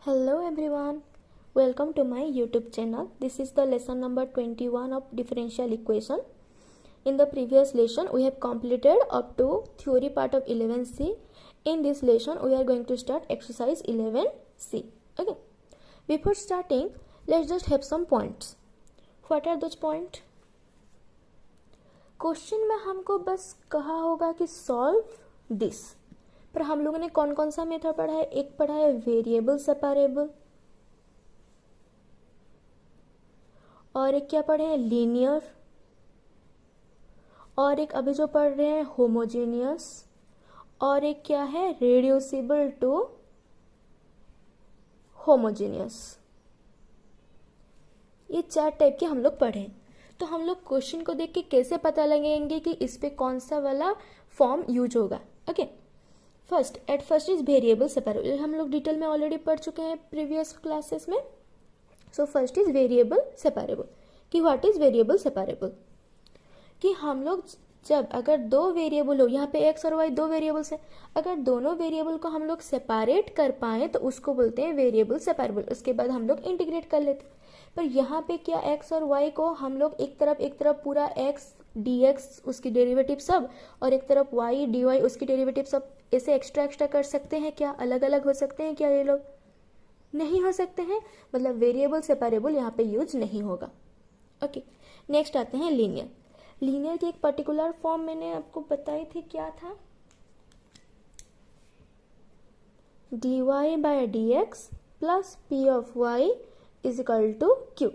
Hello everyone, welcome to my YouTube channel. This is the lesson number 21 of differential equation. In the previous lesson, we have completed up to theory part of 11C. In this lesson, we are going to start exercise 11C. Okay. Before starting, let's just have some points. What are those points? Question में हमको बस कहा होगा कि solve this, पर हम लोगों ने कौन कौन सा मेथड पढ़ा है? एक पढ़ा है वेरिएबल सेपरेबल, और एक क्या पढ़े हैं? लीनियर, और एक अभी जो पढ़ रहे हैं होमोजेनियस, और एक क्या है? Reducible to homogeneous. ये चार टाइप के हम लोग पढ़े। तो हम लोग क्वेश्चन को देख के कैसे पता लगाएंगे कि इस पे कौन सा वाला फॉर्म यूज होगा? Okay, at first is variable separable. हम लोग डिटेल में ऑलरेडी पढ़ चुके हैं प्रीवियस क्लासेस में। So first is variable separable. कि व्हाट इज वेरिएबल सेपरेबल? कि हम लोग जब अगर दो वेरिएबल हो, यहाँ पे एक्स और वाई दो वेरिएबल्स है, अगर दोनों वेरिएबल को हम लोग सेपरेट कर पाए तो उसको बोलते हैं वेरिएबल सेपरेबल। उसके बाद हम लोग इंटीग्रेट कर लेते। पर यहाँ पे क्या एक्स और वाई को हम लोग एक तरफ पूरा एक्स डी एक्स उसकी डेरिवेटिव सब, और एक तरफ वाई डी वाई उसकी डेरिवेटिव सब, ऐसे एक्स्ट्रा कर सकते हैं क्या? अलग अलग हो सकते हैं क्या? ये लोग नहीं हो सकते हैं, मतलब वेरिएबल सेपरेबल यहाँ पे यूज नहीं होगा। ओके, नेक्स्ट आते हैं लीनियर। लीनियर की एक पर्टिकुलर फॉर्म मैंने आपको बताई थी, क्या था? D y by d x plus p of y is equal to q.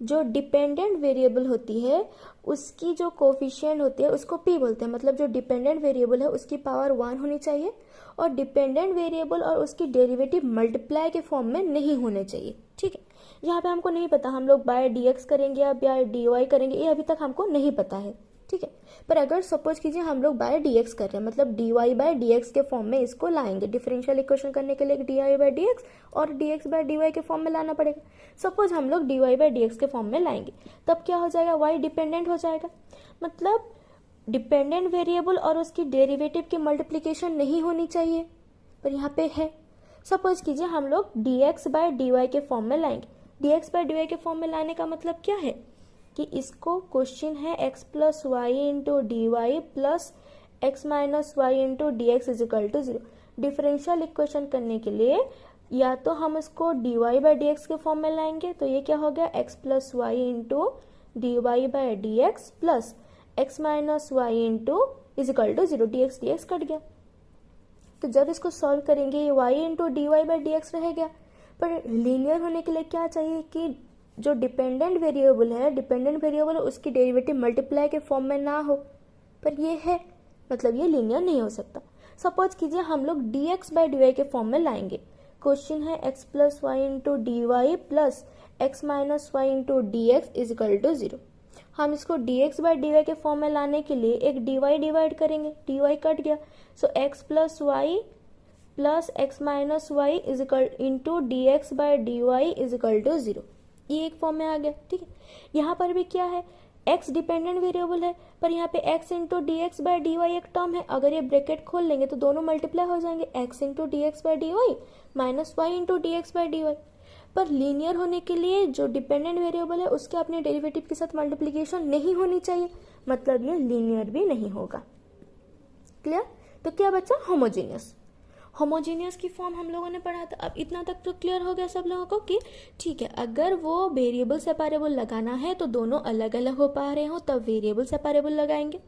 जो डिपेंडेंट वेरिएबल होती है उसकी जो कोफिशिएंट होती है उसको p बोलते हैं। मतलब जो डिपेंडेंट वेरिएबल है उसकी पावर 1 होनी चाहिए, और डिपेंडेंट वेरिएबल और उसकी डेरिवेटिव मल्टीप्लाई के फॉर्म में नहीं होने चाहिए। ठीक है, यहाँ पे हमको नहीं पता हम लोग बाय dx करेंगे या बाय dy करेंगे, ये अभी तक हमको नहीं पता है। ठीक है, पर अगर सपोज कीजिए हम लोग बाय dx कर रहे हैं, मतलब dy बाय dx के फॉर्म में इसको लाएंगे। डिफरेंशियल इक्वेशन करने के लिए dy बाय dx और dx बाय dy के फॉर्म में लाना पड़ेगा। सपोज हम लोग dy बाय dx के फॉर्म में लाएंगे, तब क्या हो जाएगा? y डिपेंडेंट हो जाएगा। मतलब डिपेंडेंट वेरिएबल और उसकी डेरिवेटिव की मल्टीप्लीकेशन नहीं होनी चाहिए, पर यहाँ पे है। सपोज कीजिए हम लोग dx बाय dy के फॉर्म में लाएंगे। dx बाय dy के फॉर्म में लाने का मतलब क्या है? कि इसको क्वेश्चन है x plus y into d y plus x minus y into d x is equal to 0। Differential equation करने के लिए या तो हम इसको dy बाय dx के फॉर्म में लाएंगे, तो ये क्या हो गया? x plus y into d y by d x plus x minus y into is equal to 0। D x cut गया। तो जब इसको सॉल्व करेंगे ये y into d y by d x रह गया। पर लीनियर होने के लिए क्या चाहिए? कि जो डिपेंडेंट वेरिएबल है उसकी डेरिवेटिव मल्टीप्लाई के फॉर्म में ना हो, पर ये है, मतलब ये लीनियर नहीं हो सकता। सपोज कीजिए हम लोग dx बाय dy के फॉर्म में लाएंगे। क्वेश्चन है x plus y into d y plus x minus y into d x is equal to 0। हम इसको dx बाय dy के फॉर्म में लाने के लिए एक dy डिवाइड करेंगे, dy कट गया। So x plus y plus x minus y is equal into d x by d y is equal to 0। ये एक फॉर्म में आ गया। ठीक है, यहाँ पर भी क्या है? x डिपेंडेंट वेरिएबल है, पर यहाँ पे x into d x by d y एक टर्म है। अगर ये ब्रैकेट खोल लेंगे तो दोनों मल्टीप्लाई हो जाएंगे, x into d x by d y minus y into d x by d y. पर लीनियर होने के लिए जो डिपेंडेंट वेरिएबल है उसके अपने डेरिवेटिव के साथ मल्टीप्लीकेशन नहीं होनी चाहिए, मतलब ये लीनियर भी नहीं होगा। क्लियर? तो क्या बचा? होमोजेनियस। होमोजेनियस की फॉर्म हम लोगों ने पढ़ा था। अब इतना तक तो क्लियर हो गया सब लोगों को कि ठीक है, अगर वो वेरिएबल सेपरेबल लगाना है तो दोनों अलग अलग हो पा रहे हो तब वेरिएबल सेपरेबल लगाएंगे।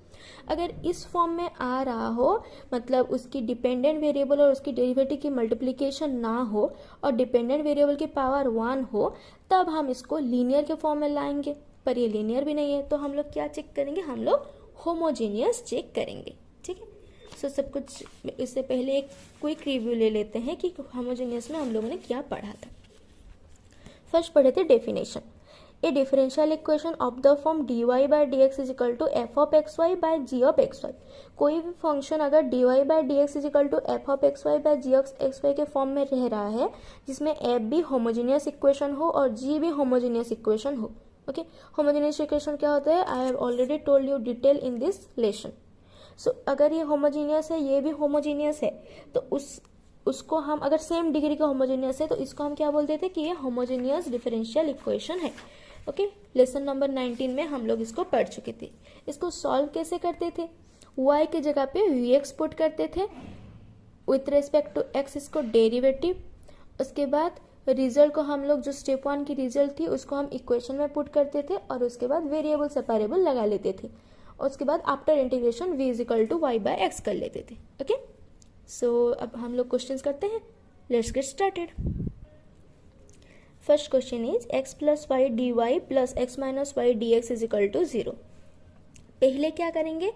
अगर इस फॉर्म में आ रहा हो, मतलब उसकी डिपेंडेंट वेरिएबल और उसकी डेरिवेटिव की मल्टीप्लीकेशन ना हो और डिपेंडेंट वेरिएबल की पावर 1 हो, तब हम इसको लीनियर के फॉर्म में लाएंगे। पर ये लीनियर भी नहीं है, तो हम लोग क्या चेक करेंगे? हम लोग होमोजेनियस चेक करेंगे। ठीक है, सो सब कुछ इससे पहले एक क्विक रिव्यू ले लेते हैं कि होमोजेनियस में हम लोगों ने क्या पढ़ा था। फर्स्ट पढ़े थे definition. A differential equation of the form dy by dx is equal to f of x y by g of x y. कोई भी फंक्शन अगर dy by dx is equal to f of x y by g of x y के form में रह रहा है, जिसमें f भी होमोजेनियस इक्वेशन हो और g भी होमोजेनियस इक्वेशन हो। ओके, होमोजेनियस इक्वेशन क्या होता है? I have already told you detail in this lesson. So अगर ये होमोजीनियस है, ये भी होमोजीनियस है, तो उस उसको हम अगर सेम डिग्री का होमोजेनियस है तो इसको हम क्या बोलते थे कि ये होमोजेनियस डिफरेंशियल इक्वेशन है। ओके, लेसन नंबर 19 में हम लोग इसको पढ़ चुके थे। इसको सॉल्व कैसे करते थे, y की जगह पे vx पुट करते थे, विथ रेस्पेक्ट टू x इसको डेरिवेटिव, उसके बाद रिजल्ट को हम लोग जो स्टेप 1 की रिजल्ट थी उसको हम इक्वेशन में पुट करते थे और उसके बाद वेरिएबल सेपरेबल लगा लेते थे और उसके बाद after integration v is equal to y by x कर लेते थे। ओके, सो अब हम लोग क्वेश्चंस करते हैं। Let's get started. First question is x plus y d y plus x minus y d x is equal to 0। पहले क्या करेंगे,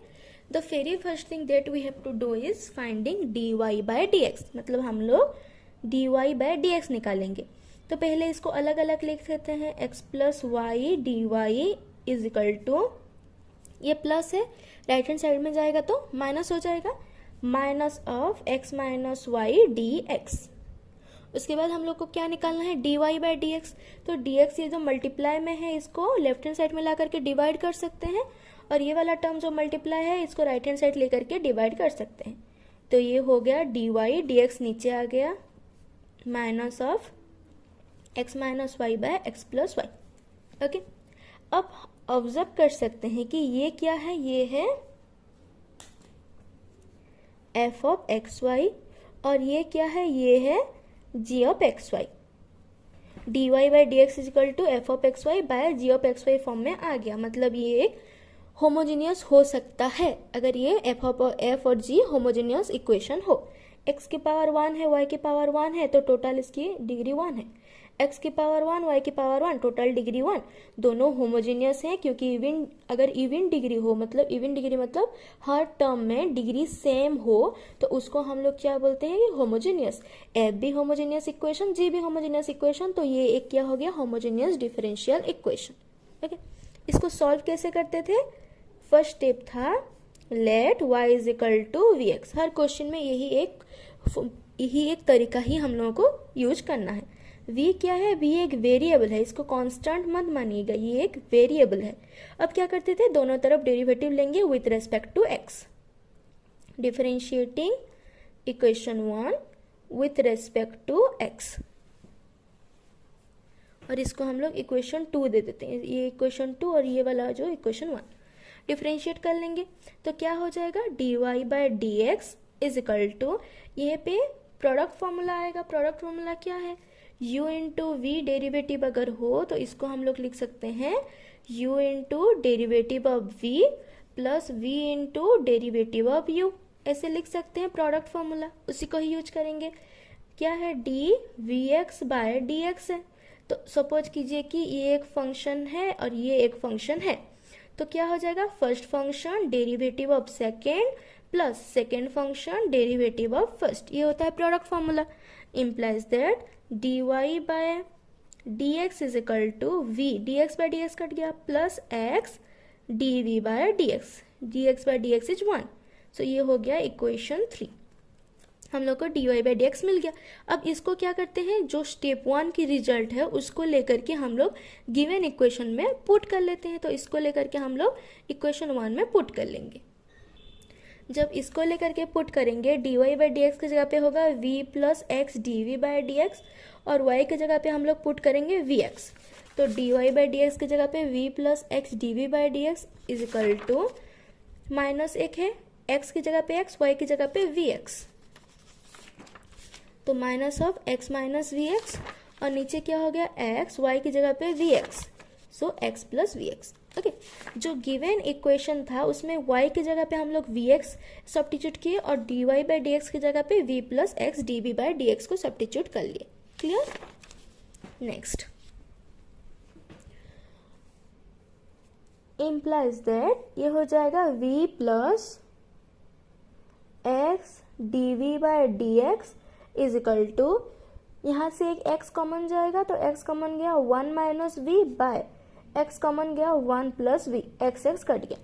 the very first thing that we have to do is finding d y by d x, मतलब हम लोग d y by d x निकालेंगे। तो पहले इसको अलग अलग लिख लेते हैं, x plus y d y is equal to, ये प्लस है राइट हैंड साइड में जाएगा तो माइनस हो जाएगा, minus of x minus y d x. उसके बाद हम लोग को क्या निकालना है, d y by d x. तो डी एक्स ये जो मल्टीप्लाई में है इसको लेफ्ट हैंड साइड में ला करके डिवाइड कर सकते हैं और ये वाला टर्म जो मल्टीप्लाई है इसको राइट हैंड साइड लेकर के डिवाइड कर सकते हैं। तो ये हो गया डी वाई डी एक्स नीचे आ गया, minus of x minus y by x plus y. Okay, अब ऑब्जर्व कर सकते हैं कि ये क्या है, ये है f ऑफ एक्स वाई और ये क्या है, ये है g of x y. D y by d x is equal to f of x y by g of x y form में आ गया, मतलब ये एक होमोजीनियस हो सकता है अगर ये एफ और जी होमोजीनियस इक्वेशन हो। x की पावर 1 है, y की पावर 1 है तो टोटल इसकी डिग्री 1 है, x की पावर 1 y की पावर 1 टोटल डिग्री 1, दोनों होमोजीनियस हैं क्योंकि अगर इवन डिग्री हो, मतलब इवन डिग्री मतलब हर टर्म में डिग्री सेम हो तो उसको हम लोग क्या बोलते हैं, होमोजीनियस। f भी होमोजीनियस इक्वेशन, g भी होमोजीनियस इक्वेशन, तो ये एक क्या हो गया, होमोजीनियस डिफरेंशियल इक्वेशन। ओके, इसको सॉल्व कैसे करते थे, फर्स्ट स्टेप था let y is equal to v x. हर क्वेश्चन में यही एक तरीका ही हम लोगों को यूज करना है। v क्या है, v एक वेरिएबल है, इसको कांस्टेंट मत मानिएगा, ये एक वेरिएबल है। अब क्या करते थे, दोनों तरफ डेरिवेटिव लेंगे with respect to x, differentiating equation 1 with respect to x और इसको हम लोग इक्वेशन 2 दे देते हैं, ये इक्वेशन 2 और ये वाला जो इक्वेशन 1 डिफरेंशिएट कर लेंगे तो क्या हो जाएगा, d y by d x is equal to, ये पे प्रोडक्ट फॉर्मूला आएगा। प्रोडक्ट फॉर्मूला क्या है, u इंटू वी, डेरिवेटिव अगर हो तो इसको हम लोग लिख सकते हैं u into derivative of v plus v into derivative of u, ऐसे लिख सकते हैं प्रोडक्ट फॉर्मूला, उसी को ही यूज करेंगे। क्या है, d v x by d x है, तो सपोज कीजिए कि ये एक फंक्शन है और ये एक फंक्शन है, तो क्या हो जाएगा, first function derivative of second plus second function derivative of first, ये होता है product formula. Implies that d y by d x is equal to v, d x by d x cut गया, plus x d v by d x by d x is 1, so ये हो गया equation 3, हम लोग को d y by d x मिल गया। अब इसको क्या करते हैं, जो स्टेप 1 की रिजल्ट है उसको लेकर के हम लोग गिवन इक्वेशन में पुट कर लेते हैं, तो इसको लेकर के हम लोग इक्वेशन 1 में पुट कर लेंगे। जब इसको लेकर के पुट करेंगे, d y by d x की जगह पे होगा v plus x d v by d x और y की जगह पे हम लोग पुट करेंगे वी एक्स, तो d y by d x की जगह पे v plus x d v by d x is equal to minus एक है, x की जगह पे x, y की जगह पे वी एक्स, तो minus of x minus v x और नीचे क्या हो गया, x, y की जगह पे v x, so x plus v x. Okay, जो गिवन इक्वेशन था उसमें y की जगह पे हम लोग vx सब्स्टिट्यूट किए और dy बाई dx की जगह पे v plus x dv by dx को सब्स्टिट्यूट कर लिए। क्लियर, नेक्स्ट इम्प्लाइज दैट ये हो जाएगा v plus x dv by dx is equal to, यहाँ से एक x कॉमन जाएगा तो x कॉमन गया 1 minus v by x common गया 1 plus v, x x cut गया।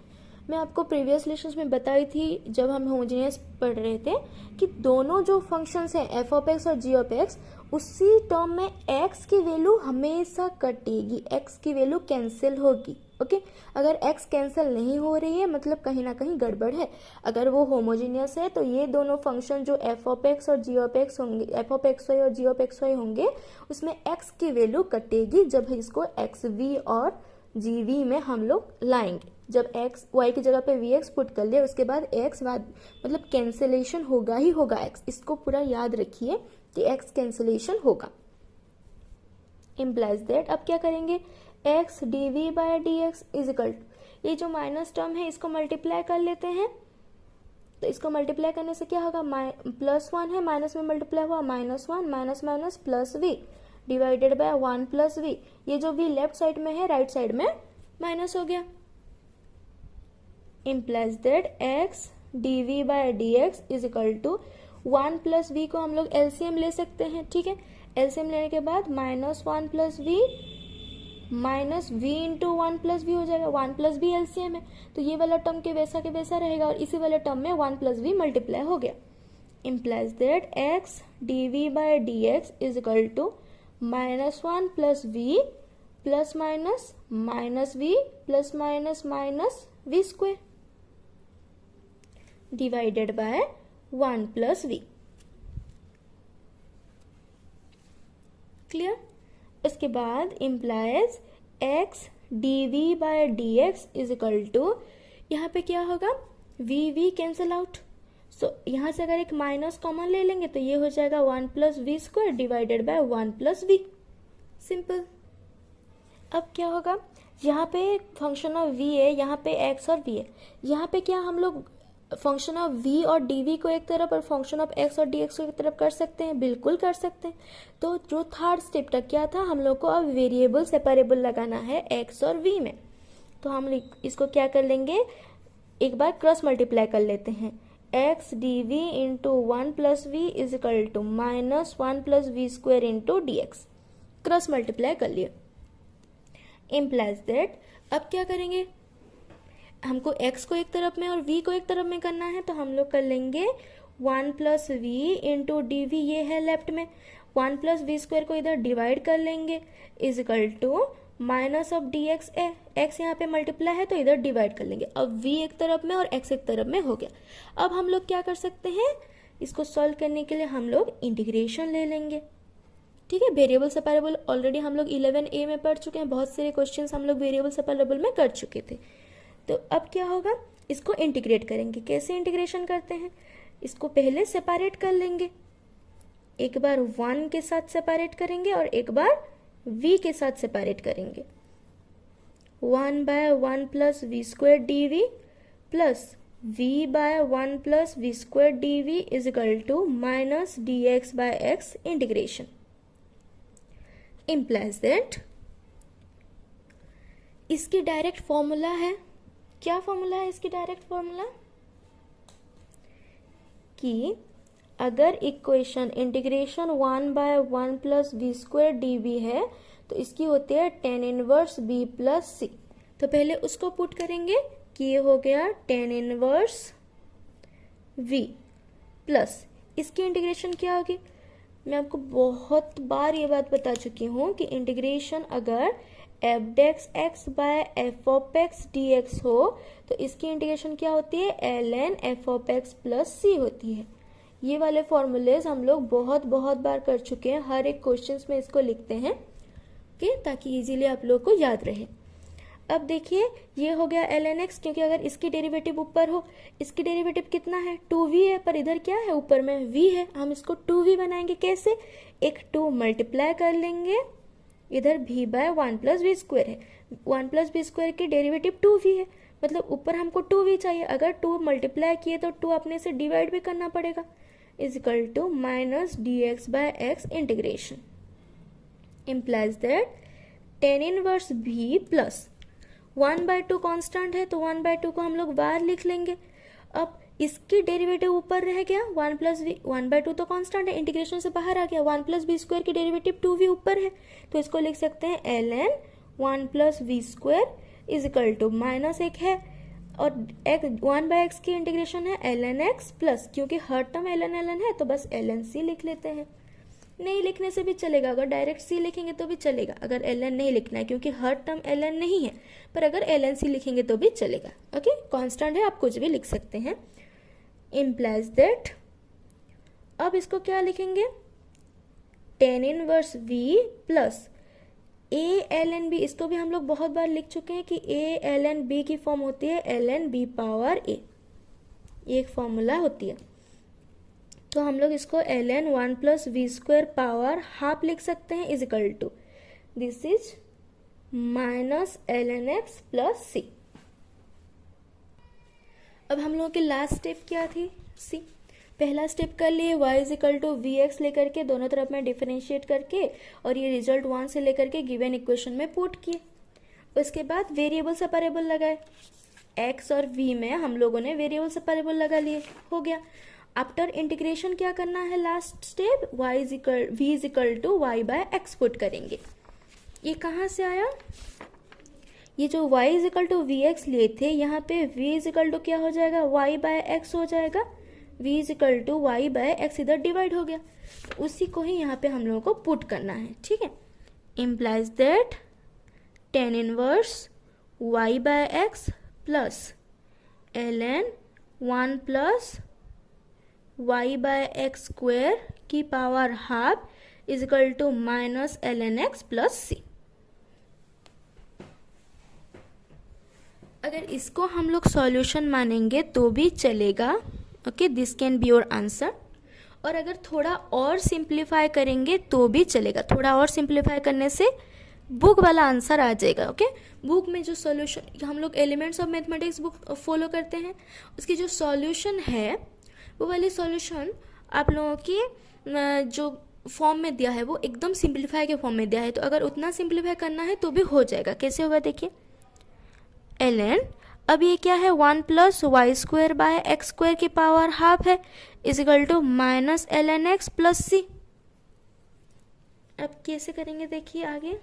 मैं आपको प्रीवियस लेसन्स में बताई थी जब हम होमोजेनियस पढ़ रहे थे कि दोनों जो फंक्शंस हैं एफ ऑफ एक्स और जी ऑफ एक्स, उसी टर्म में x की वैल्यू हमेशा कटेगी, x की वैल्यू कैंसिल होगी। ओके अगर x कैंसिल नहीं हो रही है मतलब कहीं ना कहीं गड़बड़ है। अगर वो होमोजीनियस है तो ये दोनों फंक्शन जो f ऑफ x और g ऑफ x होंगे, f ऑफ xy और g ऑफ xy होंगे, उसमें x की वैल्यू कटेगी जब इसको xv और gv में हम लोग लाएंगे। जब x y की जगह पे vx पुट कर लिया उसके बाद x मतलब कैंसिलेशन होगा ही होगा x, इसको पूरा याद रखिए कि x कैंसिलेशन होगा। इम्प्लाइज दैट अब क्या करेंगे, x dv by dx is equal to, ये जो माइनस टर्म है इसको मल्टीप्लाई कर लेते हैं। तो इसको मल्टीप्लाई करने से क्या होगा, +1 है, माइनस में मल्टीप्लाई हुआ -1, minus minus plus v divided by 1 plus v। ये जो v लेफ्ट साइड में है राइट साइड में माइनस हो गया। Implies that x dv by dx is equal to 1 plus v को हम लोग एलसीएम ले सकते हैं। ठीक है, एलसीएम लेने के बाद -1 plus v minus v into 1 plus v हो जाएगा। 1 प्लस v एलसीएम है तो ये वाला टर्म के वैसा रहेगा और इसी वाले टर्म में 1 प्लस v मल्टीप्लाई हो गया। Implies that x dv by dx is equal to -1 plus v plus minus v plus minus v square divided by 1 plus v। Clear. इसके बाद implies x dv by dx is equal to, यहाँ पे क्या होगा, v cancel out. सो यहाँ से अगर एक माइनस कॉमन ले लेंगे तो ये हो जाएगा 1 plus v square divided by 1 plus v. Simple. अब क्या होगा, यहाँ पे फंक्शन ऑफ v है, यहाँ पे x और v है। यहाँ पे क्या हम लोग फंक्शन ऑफ v और dv को एक तरफ और फंक्शन ऑफ x और dx को एक तरफ कर सकते हैं, बिल्कुल कर सकते हैं। तो जो थर्ड स्टेप तक क्या था, हम लोग को अब वेरिएबल सेपरेबल लगाना है x और v में। तो हम इसको क्या कर लेंगे, एक बार क्रॉस मल्टीप्लाई कर लेते हैं। x dv into 1 plus v is equal to -1 plus v square into dx। Cross multiply कर लिया। इम्प्लाइज दैट अब क्या करेंगे, हमको x को एक तरफ में और v को एक तरफ में करना है तो हम लोग कर लेंगे 1 plus v into d v, ये है लेफ्ट में, 1 प्लस वी स्क्वायर को इधर डिवाइड कर लेंगे is equal to minus of d x ए, एक्स यहाँ पे मल्टीप्लाई है तो इधर डिवाइड कर लेंगे। अब v एक तरफ में और x एक तरफ में हो गया। अब हम लोग क्या कर सकते हैं, इसको सॉल्व करने के लिए हम लोग इंटीग्रेशन ले लेंगे। ठीक है, वेरिएबल सेपरेबल ऑलरेडी हम लोग 11A में पढ़ चुके हैं, बहुत सारे क्वेश्चंस हम लोग वेरिएबल सेपरेबल में कर चुके थे। तो अब क्या होगा, इसको इंटीग्रेट करेंगे। कैसे इंटीग्रेशन करते हैं, इसको पहले सेपरेट कर लेंगे, एक बार 1 के साथ सेपरेट करेंगे और एक बार v के साथ सेपरेट करेंगे। 1 by 1 plus v square d v plus v by 1 plus v square d v is equal to minus d x by x integration. Implies that इसकी डायरेक्ट फॉर्मूला है, क्या फॉर्मूला है इसकी डायरेक्ट फॉर्मूला, कि अगर equation integration 1 by 1 plus v square d v है तो इसकी होती है tan inverse b plus c। तो पहले उसको पुट करेंगे कि ये हो गया tan इनवर्स v प्लस इसकी इंटीग्रेशन क्या होगी। मैं आपको बहुत बार ये बात बता चुकी हूँ कि इंटीग्रेशन अगर f dash x by f of x d x हो तो इसकी इंटीग्रेशन क्या होती है, l n f of x plus c होती है। ये वाले फॉर्मूलेज हम लोग बहुत बार कर चुके हैं, हर एक क्वेश्चंस में इसको लिखते हैं ओके, ताकि इजीली आप लोग को याद रहे। अब देखिए ये हो गया एल एन एक्स, क्योंकि अगर इसकी डेरिवेटिव ऊपर हो, इसकी डेरिवेटिव कितना है 2v है, पर इधर क्या है ऊपर में v है, हम इसको 2v बनाएंगे। कैसे, एक 2 मल्टीप्लाई कर लेंगे, इधर v by 1 plus v square है, 1 प्लस वी स्क्वायर की डेरिवेटिव 2v है, मतलब ऊपर हमको 2v चाहिए। अगर 2 मल्टीप्लाई किए तो 2 अपने से डिवाइड भी करना पड़ेगा, is equal to minus d x by x integration. Implies that tan inverse v plus 1/2 constant है तो 1/2 को हम लोग बाहर लिख लेंगे। अब इसकी डेरिवेटिव ऊपर रह गया 1 प्लस वी, 1/2 तो कांस्टेंट है, इंटीग्रेशन से बाहर आ गया, 1 प्लस वी स्क्वायर की डेरिवेटिव 2v ऊपर है तो इसको लिख सकते हैं l n 1 plus v square is equal to minus एक है और 1/x की इंटीग्रेशन है एल एन एक्स प्लस, क्योंकि हर टर्म एल एन है तो बस एल एन सी लिख लेते हैं, नहीं लिखने से भी चलेगा, अगर डायरेक्ट सी लिखेंगे तो भी चलेगा, अगर एल एन नहीं लिखना है, क्योंकि हर टर्म एल एन नहीं है, पर अगर एल एन सी लिखेंगे तो भी चलेगा। ओके, कांस्टेंट है, आप कुछ भी लिख सकते हैं। इम्प्लाइज दैट, अब इसको क्या लिखेंगे, tan inverse v plus a l n b, इसको भी हम लोग बहुत बार लिख चुके हैं कि ए एल एन बी की फॉर्म होती है l n b power a, ये एक फॉर्मूला होती है। तो हम लोग इसको l n one plus v square power half लिख सकते हैं, is equal to this is minus l n x plus c. अब हम लोगों की लास्ट स्टेप क्या थी, सी। पहला स्टेप कर लिए, y is equal to v x लेकर के दोनों तरफ में डिफरेंशिएट करके और ये रिजल्ट 1 से लेकर के गिवन इक्वेशन में पुट किए। उसके बाद वेरिएबल सेपरेबल लगाए, x और v में हम लोगों ने वेरिएबल सेपरेबल लगा लिए, हो गया। आफ्टर इंटीग्रेशन क्या करना है, last step v is equal to y by x put करेंगे। ये कहाँ से आया, ये जो y is equal to v x लिए थे, यहाँ पे v इज इक्वल टू क्या हो जाएगा, y बाय एक्स हो जाएगा, v is equal to y by x इधर डिवाइड हो गया, तो उसी को ही यहाँ पे हम लोगों को पुट करना है, ठीक है। Implies that tan inverse y by x plus l n 1 plus y by x square की power half is equal to minus l n x plus c. अगर इसको हम लोग सॉल्यूशन मानेंगे तो भी चलेगा, okay, this can be your answer. और अगर थोड़ा और सिंप्लीफाई करेंगे तो भी चलेगा, थोड़ा और सिंप्लीफाई करने से बुक वाला आंसर आ जाएगा, ओके। बुक में जो सॉल्यूशन हम लोग elements of mathematics book follow करते हैं, उसकी जो सॉल्यूशन है वो वाली सॉल्यूशन आप लोगों की जो फॉर्म में दिया है वो एकदम सिंप्लीफाई के फॉर्म में दिया है, तो अगर उतना सिंप्लीफाई करना है तो भी हो जाएगा। कैसे होगा देखिए, एल एन, अब ये क्या है, 1 plus y square by x square की पावर हाफ है, is equal to minus l n x plus c. अब कैसे करेंगे देखिए आगे,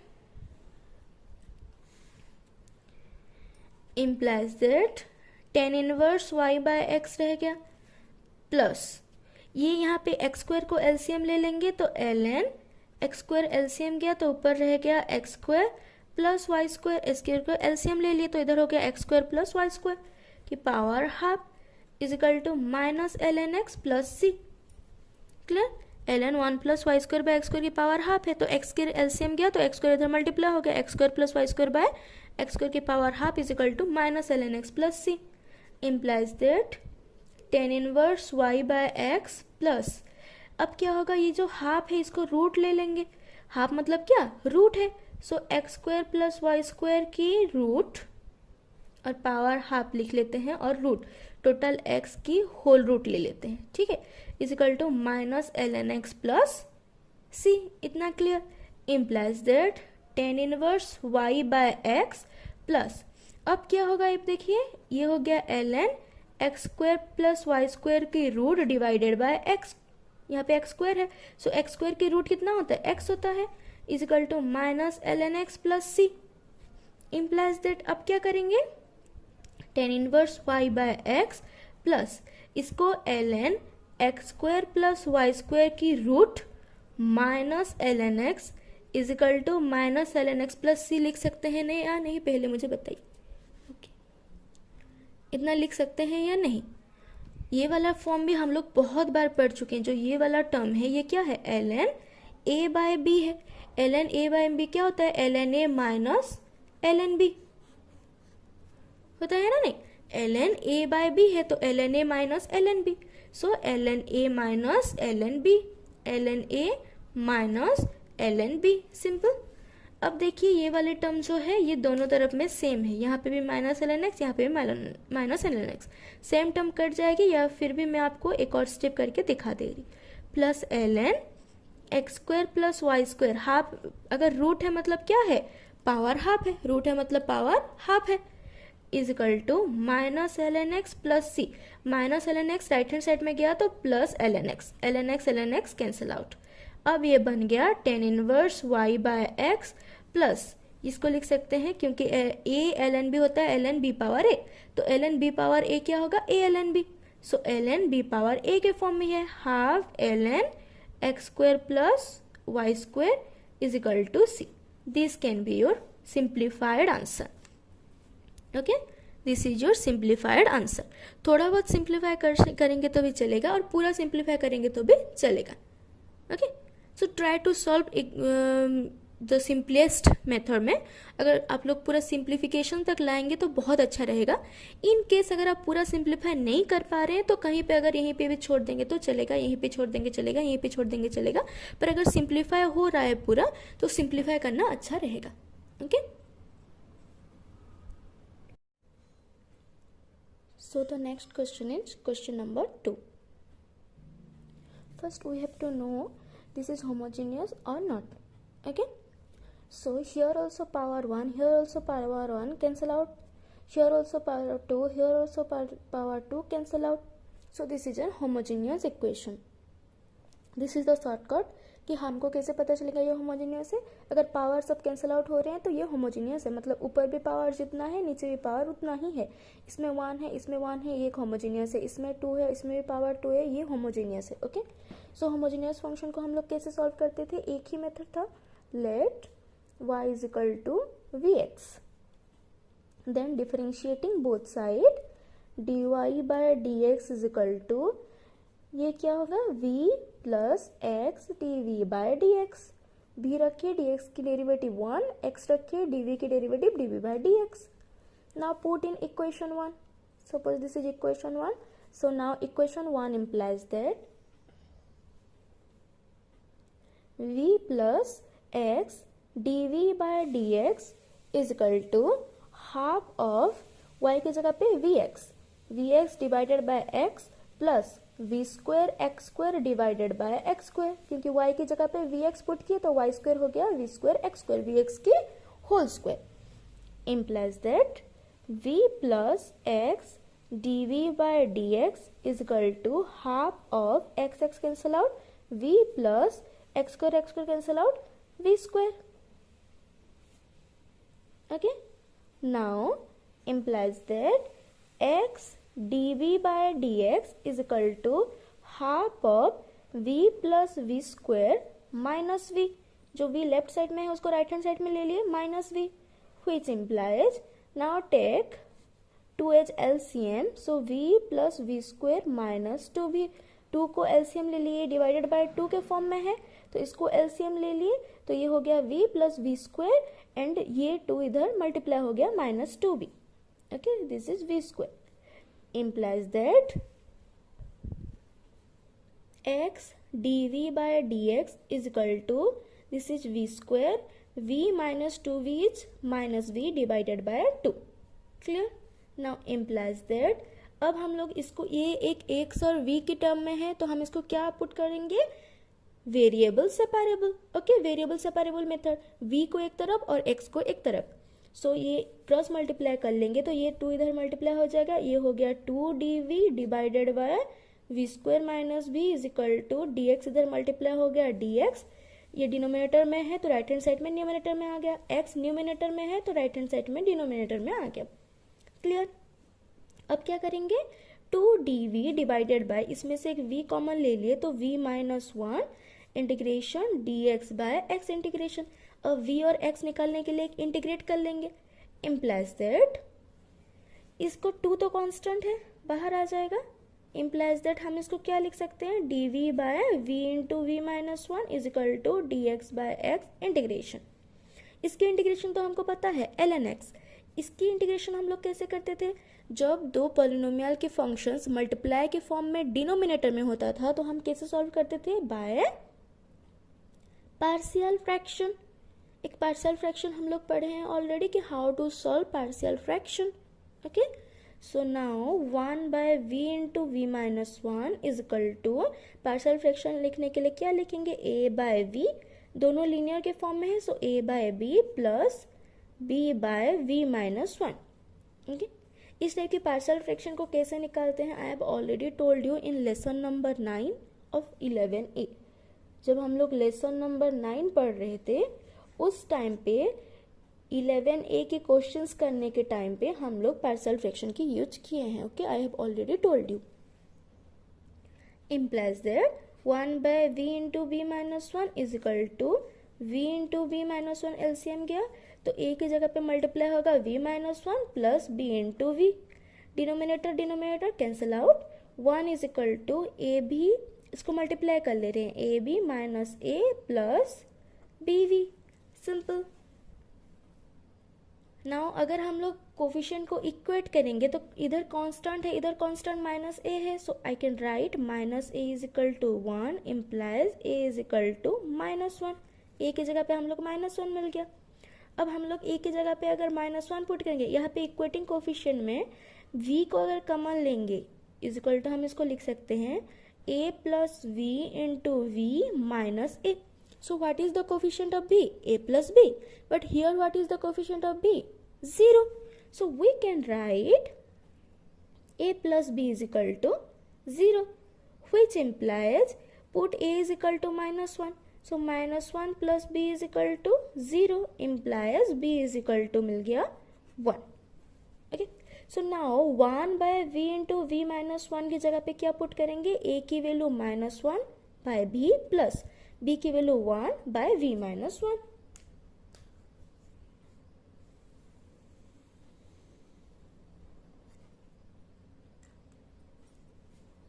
implies that tan inverse y by x रह गया प्लस ये यहाँ पे एक्स स्क्वायर को एलसीएम ले लेंगे तो l n x square LCM गया तो ऊपर रह गया x square plus y square, x square को एलसीएम ले लिए तो इधर हो गया x square plus y square की power half is equal to minus l n x plus c. Clear, l n 1 plus y square by x square की power half है तो एक्स स्क्वायर एलसीएम गया तो एक्स स्क्वायर इधर multiply हो गया, x square plus y square by x square की power half is equal to minus l n x plus c. Implies that tan inverse y by x plus, अब क्या होगा, ये जो हाफ है इसको रूट ले लेंगे, हाफ मतलब क्या, रूट है, so x square plus y square की रूट और पावर हाफ लिख लेते हैं और रूट टोटल एक्स की होल रूट ले लेते हैं, ठीक है, is equal to minus l n x plus c. इतना clear. Implies that tan inverse y by x plus, अब क्या होगा, अब देखिए ये हो गया l n x square plus y square की रूट डिवाइडेड बाय एक्स, यहाँ पे एक्स स्क्वायर है सो एक्स स्क्वायर की रूट कितना होता है, एक्स होता है, is equal to minus l n x plus c. Implies that अब क्या करेंगे, tan inverse y by x plus इसको l n x square plus y square की root minus l n x is equal to minus l n x plus c लिख सकते हैं नहीं या नहीं, पहले मुझे बताइए, ओके, इतना लिख सकते हैं या नहीं। ये वाला फॉर्म भी हम लोग बहुत बार पढ़ चुके हैं, जो ये वाला टर्म है ये क्या है, l n a by b है, l n a by b क्या होता है, l n a minus l n b होता है ना, नहीं, l n a by b है तो l n a minus l n b, so l n a minus l n b, l n a minus l n b, simple. अब देखिए ये वाले टर्म जो है ये दोनों तरफ में सेम है, यहाँ पे भी माइनस एल एन एक्स, यहाँ पे भी minus l n x, same term cut जाएगी, या फिर भी मैं आपको एक और स्टेप करके दिखा दे रही, plus l n x square plus y square, half अगर रूट है मतलब क्या है, पावर हाफ है, रूट है मतलब पावर हाफ है, is equal to minus l n x plus c, minus l n x right hand side में गया तो plus l n x, l n x l n x cancel out. अब ये बन गया tan inverse y by x plus, इसको लिख सकते हैं क्योंकि ए एल एन बी होता है l n b power a, तो l n b power a क्या होगा, a l n b, so l n b power a के फॉर्म में है half l n x square plus y square is equal to c. This can be your simplified answer. Okay, this is your simplified answer. थोड़ा बहुत simplify करेंगे तो भी चलेगा और पूरा सिंप्लीफाई करेंगे तो भी चलेगा. Okay, so try to solve the simplest method में. अगर आप लोग पूरा सिंप्लीफिकेशन तक लाएंगे तो बहुत अच्छा रहेगा. इन केस अगर आप पूरा सिंप्लीफाई नहीं कर पा रहे हैं तो कहीं पे अगर यहीं पे भी छोड़ देंगे तो चलेगा, यहीं पे छोड़ देंगे चलेगा, यहीं पे छोड़ देंगे चलेगा. पर अगर सिंप्लीफाई हो रहा है पूरा तो सिंप्लीफाई करना अच्छा रहेगा. Okay, so the next question is question number 2. First we have to know this is homogeneous और नॉट. ओके, so here also power 1, here also power 1 cancel out, here also power 2, here also power 2 cancel out. So this is a homogeneous equation. This is the shortcut कि हमको कैसे पता चलेगा ये homogeneous है. अगर पावर सब कैंसिल आउट हो रहे हैं तो ये होमोजेनियस है. मतलब ऊपर भी पावर जितना है नीचे भी पावर उतना ही है. इसमें 1 है, इसमें 1 है, ये होमोजेनियस है. इसमें 2 है, इसमें भी पावर 2 है, ये होमोजेनियस है. ओके, सो होमोजेनियस फंक्शन को हम लोग कैसे सॉल्व करते थे? एक ही मेथड था. Let y is equal to vx, then differentiating both side dy by dx is equal to, ये क्या होगा? v plus x dv by dx. v रखिए, dx की डेरिवेटिव 1, x रखिए, dv की derivative dv by dx. Now put in equation 1. Suppose this is equation 1. So now equation 1 implies that v plus x dv by dx is equal to half of y की जगह पे vx divided by x plus v square x square divided by x square. क्योंकि y की जगह पे vx put किए तो y square हो गया v square x square, vx की whole square. implies that v plus x dv by dx is equal to half of x cancel out, v plus x square cancel out, v square. Okay, now implies that x dv by dx is equal to half of v plus v square minus v. जो v left side में है उसको right hand side में ले लिए minus v, which implies now take 2 as LCM. so v plus v square minus 2v. 2 को LCM ले लिए, डिवाइडेड बाय 2 के फॉर्म में है तो इसको LCM ले लिए तो ये हो गया v plus v square and ये 2 इधर मल्टीप्लाई हो गया minus 2b. Okay, this is v square. implies that x dv by dx is equal to, this is v square, v minus 2v is minus v divided by 2. clear? now implies that अब हम लोग इसको, ये एक x और v की term में है तो हम इसको क्या पुट करेंगे? Variable separable. Okay, variable separable method. v को एक तरफ और x को एक तरफ. सो ये क्रॉस मल्टीप्लाई कर लेंगे तो ये 2 इधर मल्टीप्लाई हो जाएगा. ये हो गया 2 dv divided by v square minus v is equal to dx इधर मल्टीप्लाई हो गया dx. ये डिनोमिनेटर में है तो राइट हैंड साइड में न्यूमिनेटर में आ गया. x न्यूमिनेटर में है तो राइट हैंड साइड में डिनोमिनेटर में आ गया. क्लियर? अब क्या करेंगे? 2 dv डिवाइडेड बाय, इसमें से एक v कॉमन ले लिए तो v minus 1 integration dx by x integration. अब v और x निकालने के लिए एक इंटीग्रेट कर लेंगे. implies that इसको 2 तो कांस्टेंट है बाहर आ जाएगा. implies that हम इसको क्या लिख सकते हैं? dv by v into v minus 1 is equal to dx by x integration. इसके इंटीग्रेशन तो हमको पता है ln x. इसकी इंटीग्रेशन हम लोग कैसे करते थे? जब दो पॉलिनोमियल के फंक्शंस मल्टीप्लाई के फॉर्म में डिनोमिनेटर में होता था तो हम कैसे सॉल्व करते थे? By partial fraction. एक पार्शियल फ्रैक्शन हम लोग पढ़े हैं ऑलरेडी कि how to solve partial fraction. Okay, so now 1 by v into v minus 1 is equal to, partial fraction लिखने के लिए क्या लिखेंगे? a by v. दोनों लीनियर के फॉर्म में है so a by b plus b by v minus 1. Okay, इस टाइप की पार्शियल फ्रैक्शन को कैसे निकालते हैं? I have already told you in lesson number 9 of 11A. जब हम लोग लेसन नंबर 9 पढ़ रहे थे उस टाइम पे 11A के क्वेश्चंस करने के टाइम पे हम लोग पार्शियल फ्रैक्शन की यूज किए हैं. Okay, I have already told you. implies that 1 by v into b minus one is equal to v into b minus one, LCM गया तो ए की जगह पे मल्टीप्लाई होगा v minus one plus b into v, denominator denominator cancel out, 1 is equal to a भी, इसको multiply कर ले रहे हैं, a b minus a plus b v, simple. Now अगर हम लोग कोफिशिएंट को इक्वेट करेंगे तो इधर कांस्टेंट है, इधर कांस्टेंट माइनस ए है, so I can write minus a is equal to 1 implies a is equal to minus one, a की जगह पे हम लोग माइनस वन मिल गया। अब हम लोग ए की जगह पे अगर माइनस वन पुट करेंगे, यहाँ पे इक्वेटिंग कोफिशिएंट में v को अगर कॉमन लेंगे इज इक्वल टू हम इसको लिख सकते हैं a plus v into v minus a. So what is the coefficient of b? A plus b. But here what is the coefficient of b? 0. So we can write a plus b is equal to 0, which implies put a is equal to minus 1. So minus 1 plus b is equal to 0 implies b is equal to मिल गया 1. Okay. So now 1 by v into v minus 1 की जगह पे क्या put करेंगे? a की value minus 1 by b plus b की value 1 by v minus one.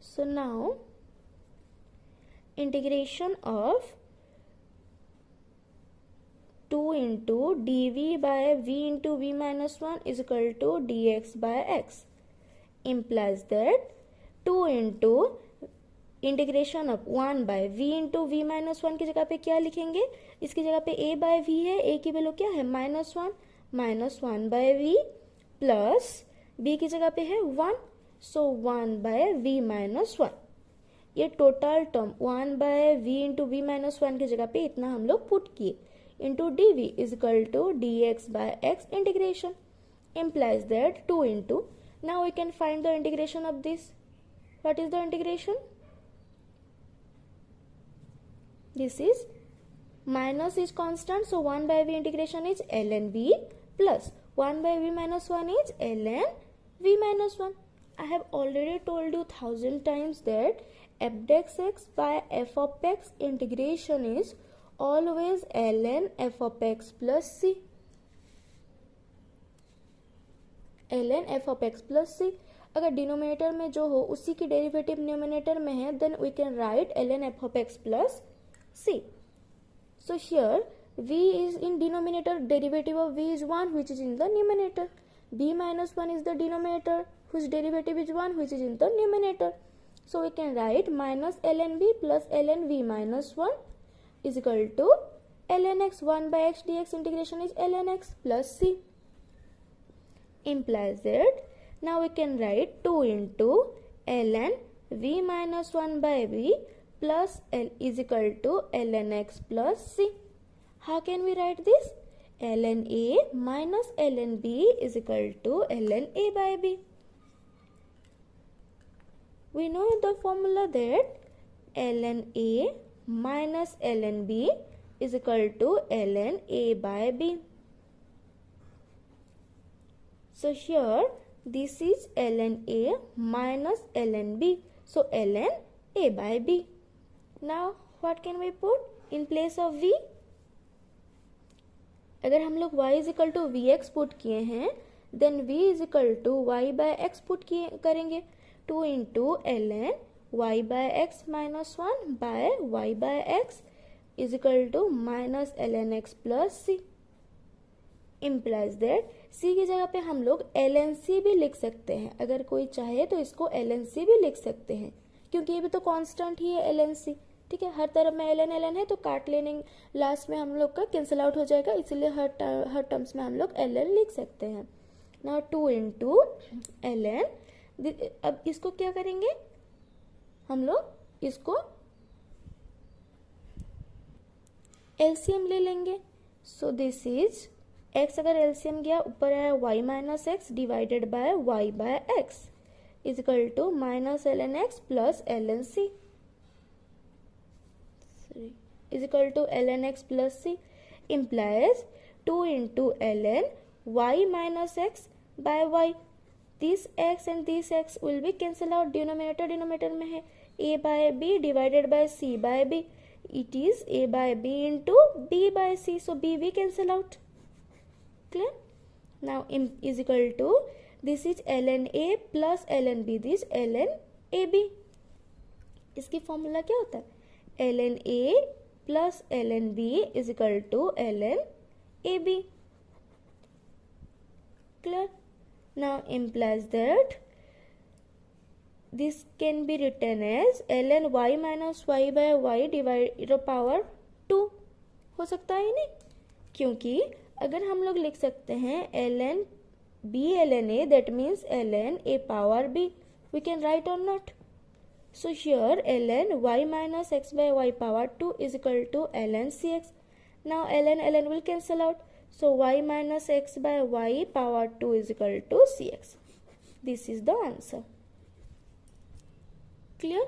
So now integration of 2 into d v by v into v minus one is equal to d x by x implies that 2 into integration of 1 by v into v minus one की जगह पे क्या लिखेंगे? इसकी जगह पे a by v है, a की वैल्यू क्या है minus one by v plus b की जगह पे है 1, so 1 by v minus one. ये total term 1 by v into v minus one की जगह पे इतना हम लोग पुट किए into d v is equal to d x by x integration implies that 2 into, now we can find the integration of this. What is the integration? This is minus is constant, so 1 by v integration is ln v plus 1 by v minus 1 is ln v minus 1. I have already told you 1000 times that f dex x by f of x integration is always ln f of x plus c. ln f of x plus c. अगर denominator में जो हो उसी की derivative numerator में है, then we can write ln f of x plus c. So here v is in denominator, derivative of v is 1 which is in the numerator. b minus 1 is the denominator whose derivative is 1 which is in the numerator. So we can write minus ln b plus ln v minus 1 is equal to ln x. 1 by x dx integration is ln x plus c. Implies that now we can write 2 into ln v minus 1 by v plus l is equal to ln x plus c. How can we write this? ln a minus ln b is equal to ln a by b. We know the formula that ln a minus ln b is equal to ln a by b. So here this is ln a minus ln b. So ln a by b. Now what can we put in place of v? अगर हम लोग y is equal to vx put किए हैं, then v is equal to y by x put किए करेंगे. 2 into ln y by x minus 1 by y by x is equal to minus ln x plus c. Implies that c की जगह पे हम लोग ln c भी लिख सकते हैं. अगर कोई चाहे तो इसको ln c भी लिख सकते हैं, क्योंकि ये भी तो कांस्टेंट ही है ln c. ठीक है, हर तरफ में ln है तो काट लेने लास्ट में हम लोग का कैंसिल आउट हो जाएगा, इसीलिए हर टर्म्स में हम लोग ln लिख सकते हैं. Now 2 into ln. अब इसको क्या करेंगे हम लोग, इसको एलसीएम ले लेंगे. सो दिस इज x अगर एलसीएम गया ऊपर है y minus x divided by y by x is equal to minus ln x plus ln c is equal to ln x plus c. Implies 2 into ln y minus x by y. This x and this x will be cancel out, denominator में है. a by b divided by c by b. It is a by b into b by c. So b we cancel out. Clear? Now is equal to, this is ln a plus ln b, this ln ab. इसकी formula क्या होता है? ln a plus ln b is equal to ln ab. Clear? Now implies that this can be written as ln y minus y by y divided power 2. हो सकता है नहीं? क्योंकि अगर हम लोग लिख सकते हैं ln b ln a, that means ln a power b. We can write or not? So here ln y minus x by y power 2 is equal to ln cx. Now ln will cancel out. So y minus x by y power 2 is equal to cx. This is the answer. Clear?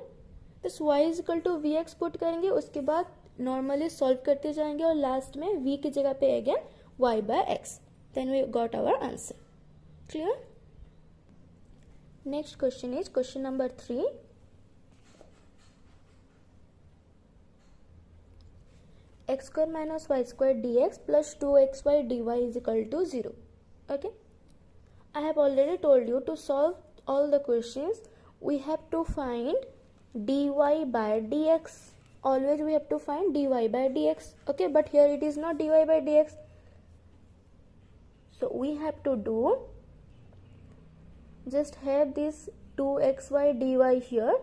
This y is equal to vx put करेंगे, उसके बाद normally solve करते जाएंगे और last में v की जगह पे again y by x. Then we got our answer. Clear? Next question is question number 3. x square minus y square dx plus 2xy dy is equal to 0. Okay, I have already told you to solve all the questions we have to find dy by dx. Always we have to find dy by dx. Okay, but here it is not dy by dx, so we have to do, just have this 2xy dy here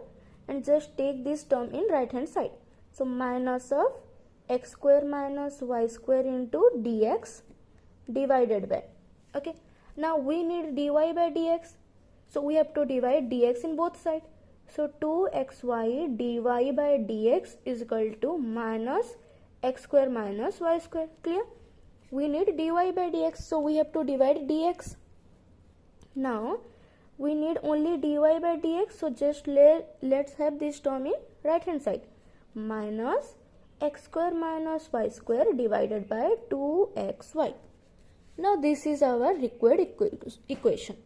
and just take this term in right hand side. So minus of x square minus y square into dx divided by, okay, now we need dy by dx, so we have to divide dx in both sides. So 2xy dy by dx is equal to minus x square minus y square. Clear? We need dy by dx, so we have to divide dx. Now we need only dy by dx, so just let's have this term in right hand side, minus x square minus y square divided by 2xy. Now this is our required equation.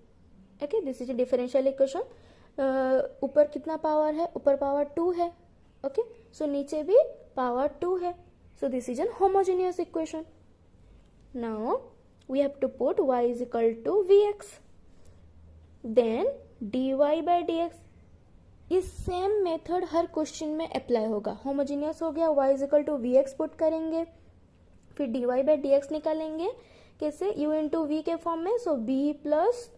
Okay, this is a differential equation. ऊपर कितना power है? ऊपर power 2 है. Okay, so नीचे भी power 2 है. So this is an homogeneous equation. Now we have to put y is equal to vx. Then dy by dx. इस same method हर क्वेश्चन में अप्लाई होगा. होमोजीनियस हो गया, y is equal to v x put करेंगे, फिर dy by d x निकालेंगे. कैसे? u इंटू वी के फॉर्म में. So b plus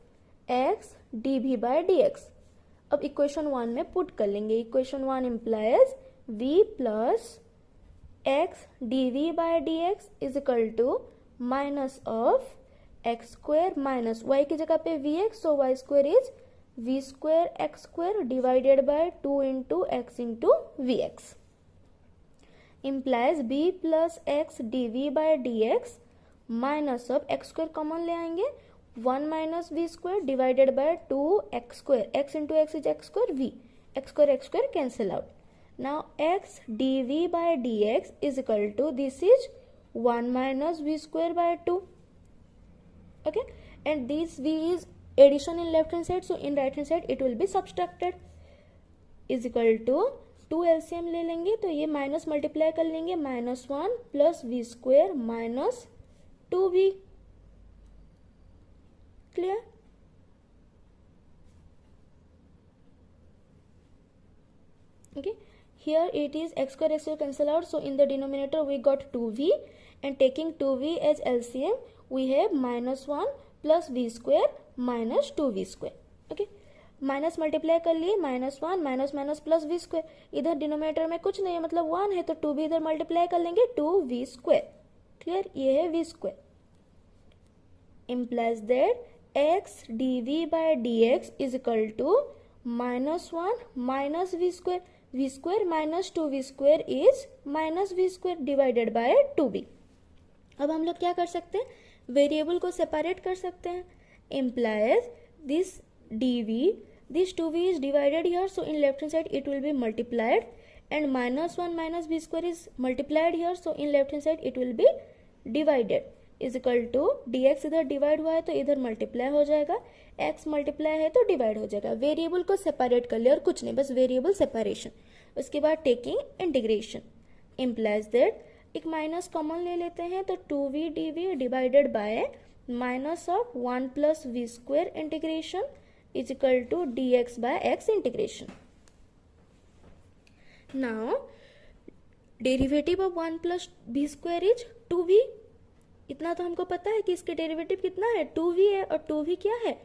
x d v by d x. अब इक्वेशन 1 में पुट कर लेंगे. Equation 1 implies v plus x d v by d x is equal to minus of x square minus y की जगह पे v x, so y square is v square x square divided by 2 into x into vx implies b plus x dv by dx minus of x square common ले आएंगे, 1 minus v square divided by 2 x square. x into x is x square, v x square cancel out. Now x dv by dx is equal to, this is 1 minus v square by 2. Okay, and this v is addition in left hand side, so in right hand side it will be subtracted. Is equal to 2 LCM ले लेंगे तो ये minus multiply कर लेंगे, -1 plus v square minus 2v. Clear? okay, here it is x square cancel out, so in the denominator we got 2v, and taking 2v as LCM we have -1 plus v square minus 2v square. Okay, minus multiply कर लिए, -1 minus minus plus v square. इधर denominator में कुछ नहीं है, मतलब 1 है, तो 2v इधर मल्टीप्लाई कर लेंगे, 2v स्क्वेयर. क्लियर? ये है v square. Implies that x dv by dx is equal to -1 minus v square. V square minus 2v square is minus v square divided by 2v. अब हम लोग क्या कर सकते हैं? वेरिएबल को सेपरेट कर सकते हैं. implies this dv, this 2v is divided here, so in left hand side it will be multiplied, and -1 minus v square is multiplied here, so in left hand side it will be divided. Is equal to d x इधर divide हुआ है तो इधर multiply हो जाएगा, x multiply है तो divide हो जाएगा। वेरिएबल को सेपरेट कर लिया और कुछ नहीं, बस वेरिएबल सेपरेशन। उसके बाद टेकिंग इंटीग्रेशन इम्प्लाइज दैट, एक माइनस कॉमन ले लेते हैं तो 2v dv divided by minus of 1 plus v square integration is equal to d x by x integration. Now derivative of 1 plus v square is 2v। इतना तो हमको पता है कि इसके डेरिवेटिव कितना है, 2v है, और 2v क्या है,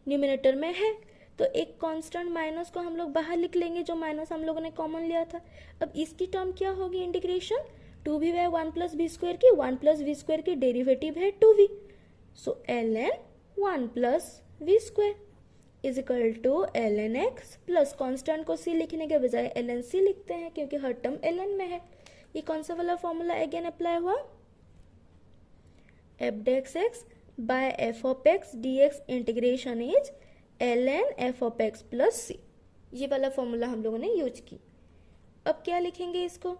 न्यूमिनेटर में है। तो एक कांस्टेंट माइनस को हम लोग बाहर लिख लेंगे, जो माइनस हम लोगों ने कॉमन लिया था। अब इसकी टर्म क्या होगी, integration 2v by 1 plus v square की, 1 प्लस वी स्क्वायर की डेरिवेटिव है 2v, so ln 1 plus v square is equal to ln x plus constant को c लिखने के बजाय ln c लिखते हैं क्योंकि हर टर्म ln में है। ये कौन सा वाला फॉर्मूला अगेन अप्लाई हुआ, f dx x by f of x dx integration is ln f of x plus c। ये वाला फॉर्मूला हम लोगों ने यूज की। अब क्या लिखेंगे इसको,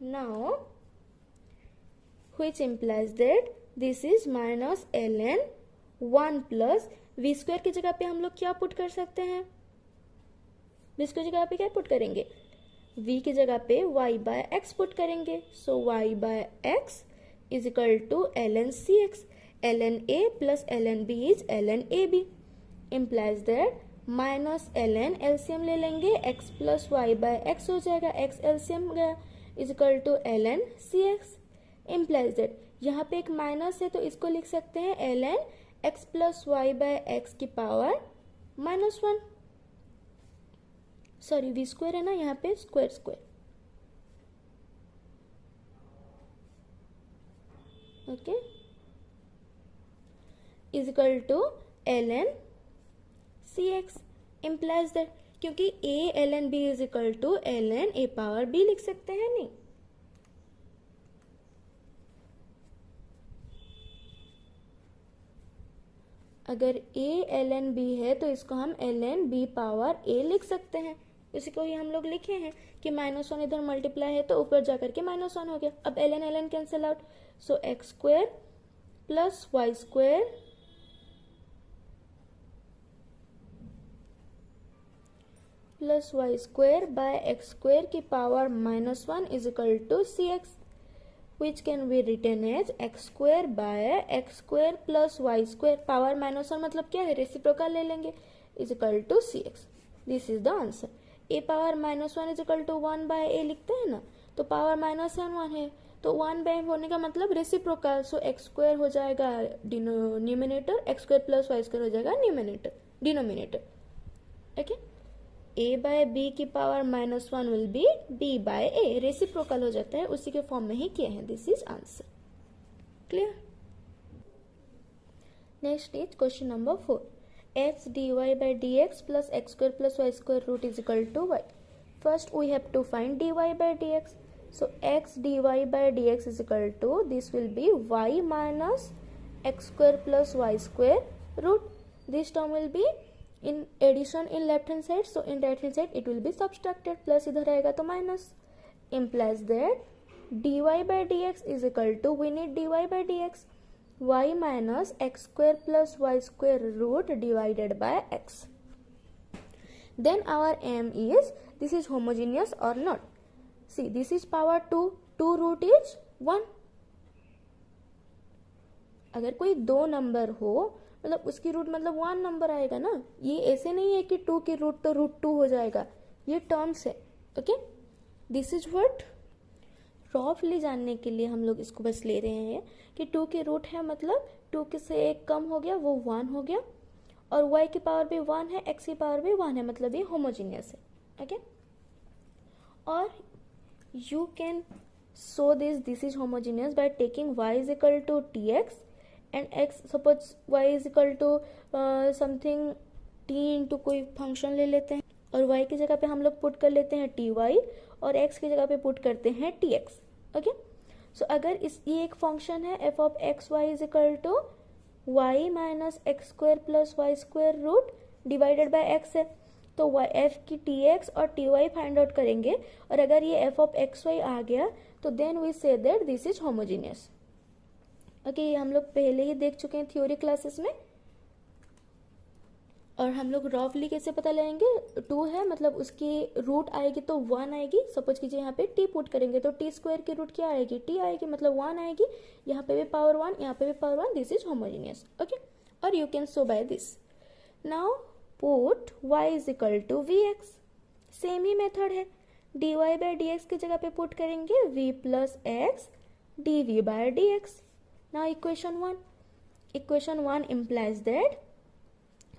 now which implies that this is minus ln 1 plus v square की जगह पे हम लोग क्या पुट कर सकते हैं, v स्क्वायर की जगह पे क्या पुट करेंगे, v की जगह पे y बाय x पुट करेंगे। So y by x is equal to ln cx, ln a plus ln b is ln ab implies that minus ln LCM ले लेंगे, x plus y by x हो जाएगा, x LCM गया is equal to ln cx implies that यहाँ पे एक minus है तो इसको लिख सकते हैं ln x plus y by x की power minus 1, sorry v square है ना यहाँ पे, square square, okay, is equal to ln cx implies that, क्योंकि a ln b is equal to ln a power b लिख सकते हैं, नहीं अगर a ln b है तो इसको हम ln b पावर a लिख सकते हैं। इसी को ही हम लोग लिखे हैं कि माइनस 1 इधर मल्टीप्लाई है तो ऊपर जाकर के माइनस 1 हो गया। अब ln ln cancel out, so x square plus y square plus y square by x square की power minus 1 is equal to c x, which can be written as x square by x square plus y square, power minus 1 मतलब क्या है, reciprocal ले लेंगे, is equal to c x. This is the answer. a power minus 1 is equal to 1 by a लिखते हैं ना, तो power minus 1 है तो 1 बाय होने का मतलब रेसिप्रोकल, सो एक्स स्क्वायर हो जाएगा numerator, x square plus y square हो जाएगा denominator, okay. a by b की power minus 1 will be b by a, reciprocal हो जाता है, उसी के फॉर्म में ही किए हैं। This is answer, clear. Next is question number 4, x dy by dx plus x square plus y square root is equal to y. First we have to find dy by dx. So x dy by dx is equal to, this will be y minus x square plus y square root. This term will be in addition in left hand side, so in right hand side it will be subtracted, plus इधर आएगा तो minus, implies that dy by dx is equal to, we need dy by dx, y minus x square plus y square root divided by x. Then our aim is, this is homogeneous or not. See, this is power 2, 2 root is 1. अगर कोई दो number हो मतलब उसकी root मतलब 1 number आएगा ना, ये ऐसे नहीं है कि 2 की रूट तो रूट 2 हो जाएगा, ये टर्म्स है, ओके। दिस इज व्हाट, रफली जानने के लिए हम लोग इसको बस ले रहे हैं कि 2 की रूट है मतलब 2 के से एक कम हो गया वो 1 हो गया, और y की पावर भी 1 है, x की पावर भी 1 है, मतलब ये होमोजीनियस है, ओके। और you can show this is homogeneous by taking y is equal to tx and x, suppose y is equal to something t into कोई फंक्शन ले लेते हैं, और y की जगह पे हम लोग पुट कर लेते हैं ty, और x की जगह पे पुट करते हैं tx, ओके। सो अगर इस ये एक फंक्शन है f of x y is equal to y minus x square plus y square root divided by x है, तो f की tx और ty फाइंड आउट करेंगे, और अगर ये f ऑफ xy आ गया तो then we say that this is homogeneous. Okay, ये हम लोग पहले ही देख चुके हैं थ्योरी क्लासेस में। और हम लोग रफली कैसे पता लगाएंगे, 2 है मतलब उसकी रूट आएगी तो 1 आएगी। सपोज कीजिए यहाँ पे t पुट करेंगे तो t स्क्वायर की रूट क्या आएगी, t आएगी, मतलब 1 आएगी। यहाँ पे भी पावर 1, यहाँ पे भी power 1, this is homogeneous. Okay, और you can show by this. Now put y is equal to vx, same ही मेथड है, dy बाय dx की जगह पे पुट करेंगे v plus x dv by dx। Now equation 1 implies that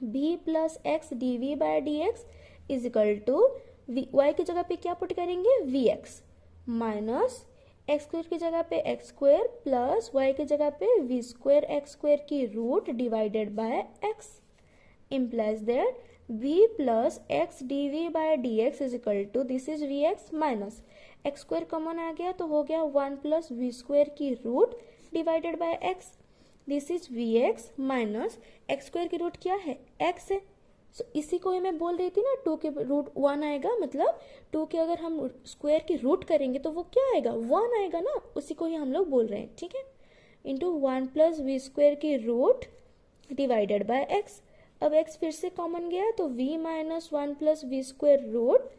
b plus x d v by d x is equal to y की जगह पे क्या पुट करेंगे, v x minus x square की जगह पे एक्स स्क्वायर प्लस वाई की जगह पे वी स्क्वायर एक्स स्क्वायर की root divided by x, implies that v plus x d v by d x is equal to this is v x minus x square common आ गया तो हो गया 1 plus v square की root divided by x, this is v x minus x square की root क्या है, x है। सो इसी को ही मैं बोल रही थी ना, 2 के रूट 1 आएगा, मतलब 2 के अगर हम स्क्वायर की रूट करेंगे तो वो क्या आएगा, 1 आएगा ना, उसी को ही हम लोग बोल रहे हैं। ठीक है, इंटू 1 प्लस वी स्क्वायर की रूट डिवाइडेड बाय एक्स। अब एक्स फिर से कॉमन गया तो v minus 1 plus v square root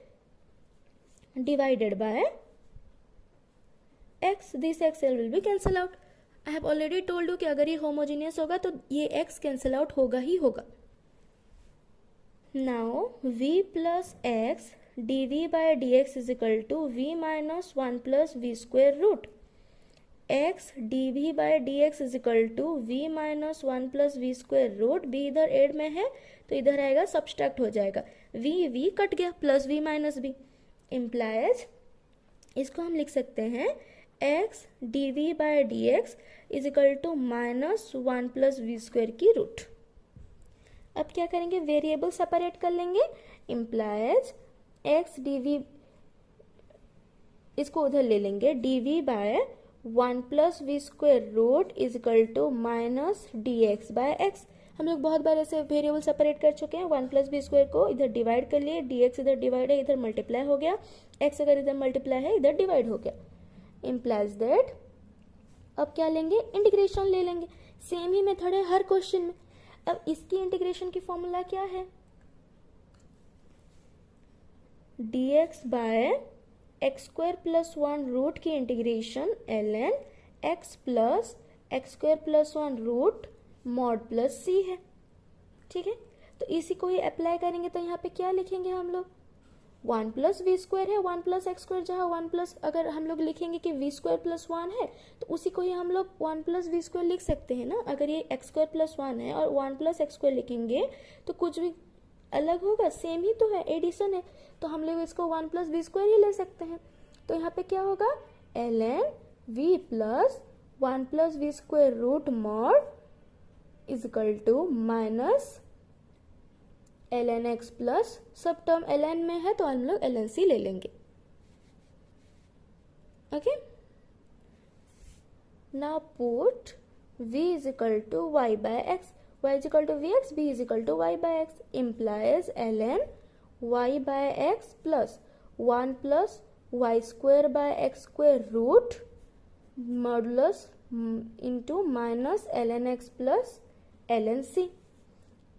divided by x, this x will be cancel out. I have already told you कि अगर ये होमोजीनियस होगा तो ये x कैंसिल आउट होगा ही होगा। Now v plus x d v by d x is equal to v minus 1 plus v square root x d v by d x is equal to v minus 1 plus v square root, b इधर add में है तो इधर आएगा subtract हो जाएगा, v cut गया plus v minus b, implies इसको हम लिख सकते हैं x d v by d x is equal to minus 1 plus v square की रूट। अब क्या करेंगे, वेरिएबल सेपरेट कर लेंगे, इम्प्लाइज एक्स डी वी, इसको उधर ले लेंगे, d v by 1 plus v square root is equal to minus d x by x. हम लोग बहुत बार ऐसे वेरिएबल सेपरेट कर चुके हैं, 1 प्लस वी स्क्वायर को इधर डिवाइड कर लिए, डी एक्स इधर डिवाइड है इधर मल्टीप्लाई हो गया, एक्स अगर इधर मल्टीप्लाई है इधर डिवाइड हो गया, implies that अब क्या लेंगे, इंटीग्रेशन ले लेंगे, सेम ही मेथड है हर क्वेश्चन में। अब इसकी इंटीग्रेशन की फॉर्मूला क्या है, dx by x square plus 1 root की integration ln x plus x square plus 1 root mod plus c है। ठीक है, तो इसी को ही अप्लाई करेंगे तो यहाँ पे क्या लिखेंगे हम लोग, 1 प्लस वी स्क्वायर है, 1 प्लस एक्स स्क्वायर, जहाँ 1 प्लस अगर हम लोग लिखेंगे कि वी स्क्वायर प्लस 1 है तो उसी को ही हम लोग 1 प्लस वी स्क्वायर लिख सकते हैं ना। अगर ये एक्स स्क्वायर प्लस 1 है और 1 प्लस एक्स स्क्वायर लिखेंगे तो कुछ भी अलग होगा, सेम ही तो है, एडिशन है, तो हम लोग इसको 1 प्लस वी स्क्वायर ही ले सकते हैं। तो यहाँ पे क्या होगा, ln v plus 1 plus v square root mod is equal to minus ln x plus सब टर्म ln में है तो हम लोग ln c ले लेंगे। Okay, now put v is equal to y by x, y is equal to vx, v is equal to y by x, implies ln y by x plus 1 plus y square by x square root modulus into minus ln x plus ln c,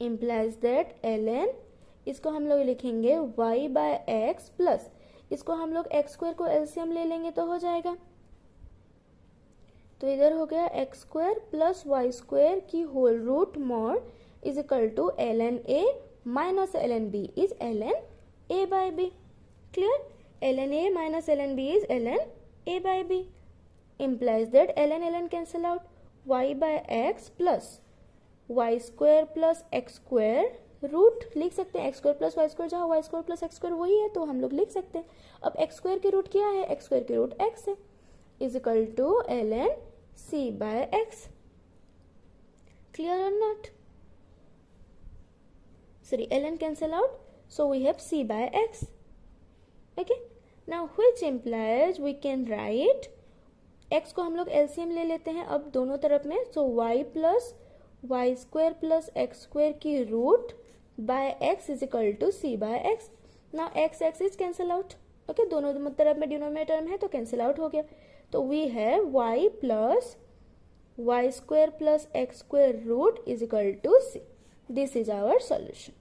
implies that ln, इसको हम लोग लिखेंगे y by x plus, इसको हम लोग x square को LCM ले लेंगे तो हो जाएगा, तो इधर हो गया x square plus y square की whole root mod is equal to ln a minus ln b is ln a by b। Clear, ln a minus ln b is ln a by b, implies that ln cancel out, y by x plus y square plus x square root लिख सकते हैं, x square plus y square, जहाँ y square plus x square वही है तो हम लोग लिख सकते हैं। अब एक्स स्क्वायर की रूट क्या है, एक्स स्क्वायर की रूट एक्स है, is equal to ln c by x. Clear और not, sorry ln cancel out, so we have c by x. Okay, now which implies we can write, x को हम लोग LCM ले लेते हैं अब दोनों तरफ में, so y plus y square plus x square की root by x is equal to c by x. Now x is cancel out. Okay, दोनों तरफ में डिनोमिनेटर में है तो कैंसिल आउट हो गया. तो we have y plus y square plus x square root is equal to c. This is our solution.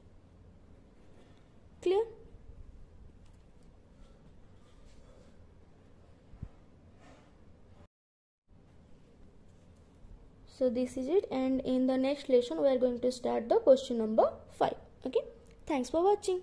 Clear? So this is it, and in the next lesson we are going to start the question number 5. Okay, thanks for watching.